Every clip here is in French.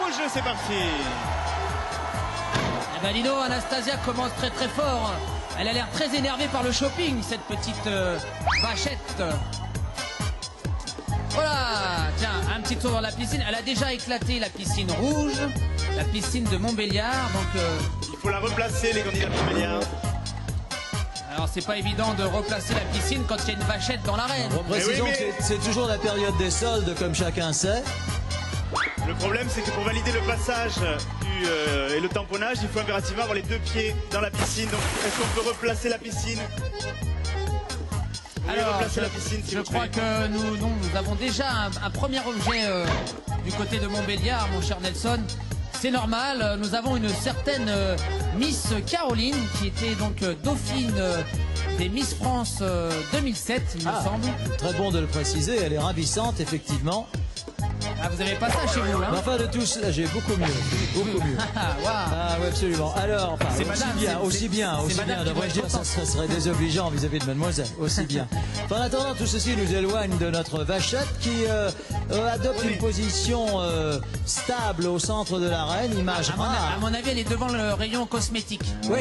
rouge, c'est parti. Eh ben, dis donc, Anastasia commence très très fort. Elle a l'air très énervée par le shopping, cette petite vachette. Voilà, tiens, un petit tour dans la piscine. Elle a déjà éclaté la piscine rouge, la piscine de Montbéliard. Donc, il faut la replacer, les candidats de Montbéliard. alors, c'est pas évident de replacer la piscine quand il y a une vachette dans l'arène. Bon, précisons que c'est toujours la période des soldes, comme chacun sait. Le problème, c'est que pour valider le passage et le tamponnage, il faut impérativement avoir les deux pieds dans la piscine. Donc, est-ce qu'on peut replacer la piscine? Alors, je crois que nous avons déjà un premier objet du côté de Montbéliard, mon cher Nelson. C'est normal, nous avons une certaine Miss Caroline, qui était donc dauphine des Miss France 2007, il me semble. Très bon de le préciser, elle est ravissante, effectivement. Ah, vous avez pas ça chez vous, hein? Mais enfin, de tous, là, j'ai beaucoup mieux. Beaucoup mieux. Wow. Ah, oui, absolument. Alors, enfin, aussi bien, devrais-je dire, ça serait désobligeant vis-à-vis de mademoiselle. Aussi bien. Enfin, en attendant, tout ceci nous éloigne de notre vachette qui adopte une position stable au centre de l'arène, image rare. À mon avis, elle est devant le rayon cosmétique. Oui.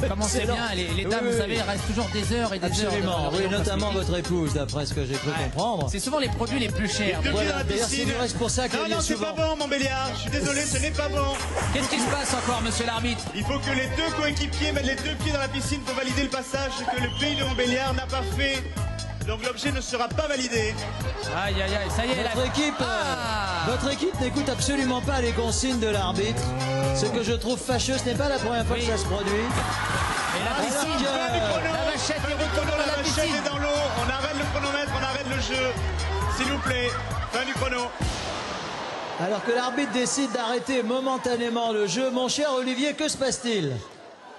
Comment c'est bien, les dames, vous savez, restent toujours des heures et des heures. Absolument, oui, notamment votre épouse, d'après ce que j'ai cru comprendre. C'est souvent les produits les plus chers. Voilà, d'ailleurs, c'est pour ça qu'il y a non, c'est souvent... pas bon, Montbéliard. Je suis désolé, ce n'est pas bon. Qu'est-ce qui se passe encore, monsieur l'arbitre? Il faut que les deux coéquipiers mettent les deux pieds dans la piscine pour valider le passage, ce que le pays de Montbéliard n'a pas fait. Donc l'objet ne sera pas validé. Aïe, aïe, aïe, ça y est, votre équipe n'écoute absolument pas les consignes de l'arbitre. Ce que je trouve fâcheux, ce n'est pas la première fois que ça se produit. Et la piscine, la vachette est retournée dans la piscine. Est dans l'eau, on arrête le chronomètre, on arrête le jeu. S'il vous plaît, fin du chrono. Alors que l'arbitre décide d'arrêter momentanément le jeu, mon cher Olivier, que se passe-t-il?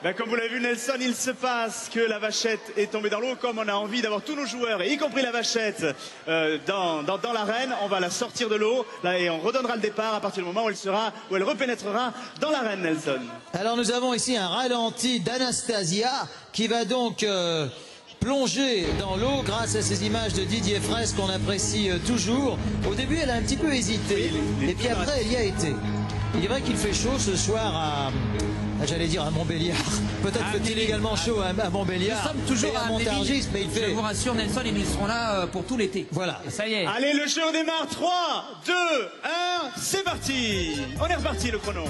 Ben, comme vous l'avez vu, Nelson, il se passe que la vachette est tombée dans l'eau. Comme on a envie d'avoir tous nos joueurs, y compris la vachette, dans l'arène, on va la sortir de l'eau et on redonnera le départ à partir du moment où elle repénétrera dans l'arène, Nelson. Alors nous avons ici un ralenti d'Anastasia qui va donc plonger dans l'eau grâce à ces images de Didier Fraisse qu'on apprécie toujours. Au début, elle a un petit peu hésité, et puis après, elle y a été. Il est vrai qu'il fait chaud ce soir j'allais dire à Montbéliard. Peut-être fait-il également chaud à Montbéliard. Nous sommes toujours à Montargis, mais il fait... Je vous rassure, Nelson, et nous serons là pour tout l'été. Voilà. Ça y est. Allez, le jeu démarre. 3, 2, 1, c'est parti. On est reparti, le chrono.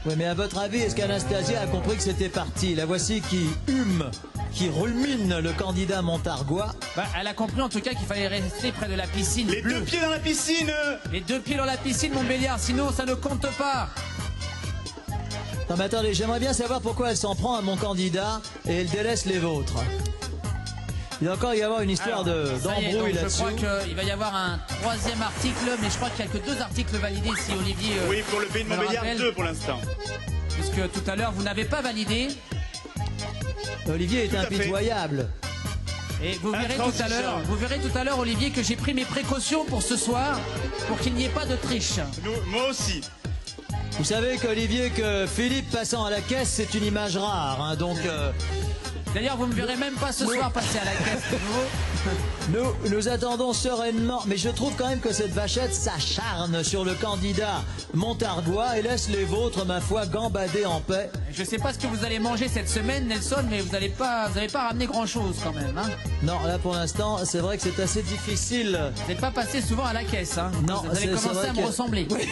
Oui, mais à votre avis, est-ce qu'Anastasia a compris que c'était parti? La voici qui rumine le candidat montargois. Bah, elle a compris en tout cas qu'il fallait rester près de la piscine. Les deux pieds dans la piscine. Les deux pieds dans la piscine, Montbéliard, sinon ça ne compte pas. Non mais attendez, j'aimerais bien savoir pourquoi elle s'en prend à mon candidat et elle délaisse les vôtres. Il va encore y avoir une histoire d'embrouille là-dessus. Je crois qu'il va y avoir un troisième article, mais je crois qu'il n'y a que 2 articles validés si Olivier... oui, pour le pays de Montbéliard, 2 pour l'instant. Puisque tout à l'heure, vous n'avez pas validé. Olivier est impitoyable. Et vous verrez tout à l'heure, Olivier, que j'ai pris mes précautions pour ce soir, pour qu'il n'y ait pas de triche. Moi aussi. Vous savez qu'Olivier, que Philippe passant à la caisse, c'est une image rare, hein, donc... D'ailleurs, vous ne me verrez même pas ce soir passer à la caisse. Nous attendons sereinement, mais je trouve quand même que cette vachette s'acharne sur le candidat montargois et laisse les vôtres, ma foi, gambader en paix. Je ne sais pas ce que vous allez manger cette semaine, Nelson, mais vous n'allez pas ramener grand-chose quand même. Hein. Non, là pour l'instant, c'est vrai que c'est assez difficile. Vous n'êtes pas passé souvent à la caisse. Hein. Non, vous avez commencé à me ressembler. Oui.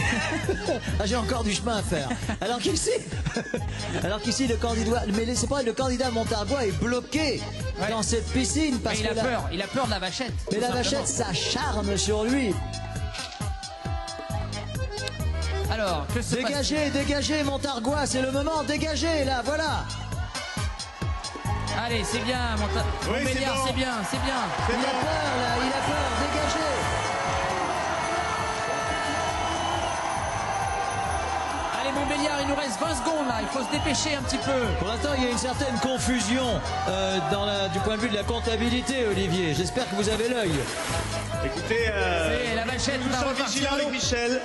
J'ai encore du chemin à faire. Alors qu'ici, le candidat, mais c'est pas le candidat montargois est bloqué dans cette piscine parce il a peur de la vachette. Mais la vachette s'acharne sur lui. Alors, que se passe-t-il ? Dégagez, Montargois, c'est le moment, dégagez, là, voilà. Allez, c'est bien, Montbéliard, c'est bien. Il a peur, là, dégagez. Allez, Montbéliard, il nous reste 20 secondes, là, il faut se dépêcher un petit peu. Pour l'instant, il y a une certaine confusion du point de vue de la comptabilité, Olivier. J'espère que vous avez l'œil. Écoutez, c'est la vachette, nous sommes vigilants avec Michel.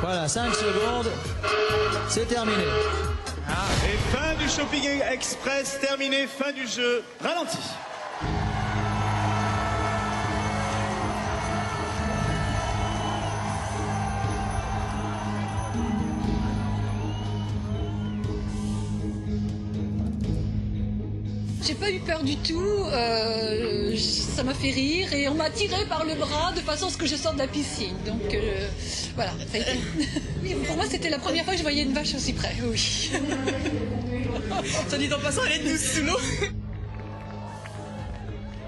Voilà, 5 secondes, c'est terminé. Et fin du shopping express, terminé, fin du jeu, ralenti. J'ai pas eu peur du tout, ça m'a fait rire et on m'a tiré par le bras de façon à ce que je sorte de la piscine. Donc voilà, ça a été... Oui, pour moi c'était la première fois que je voyais une vache aussi près, oui. Ça dit en passant, elle est douce sous l'eau.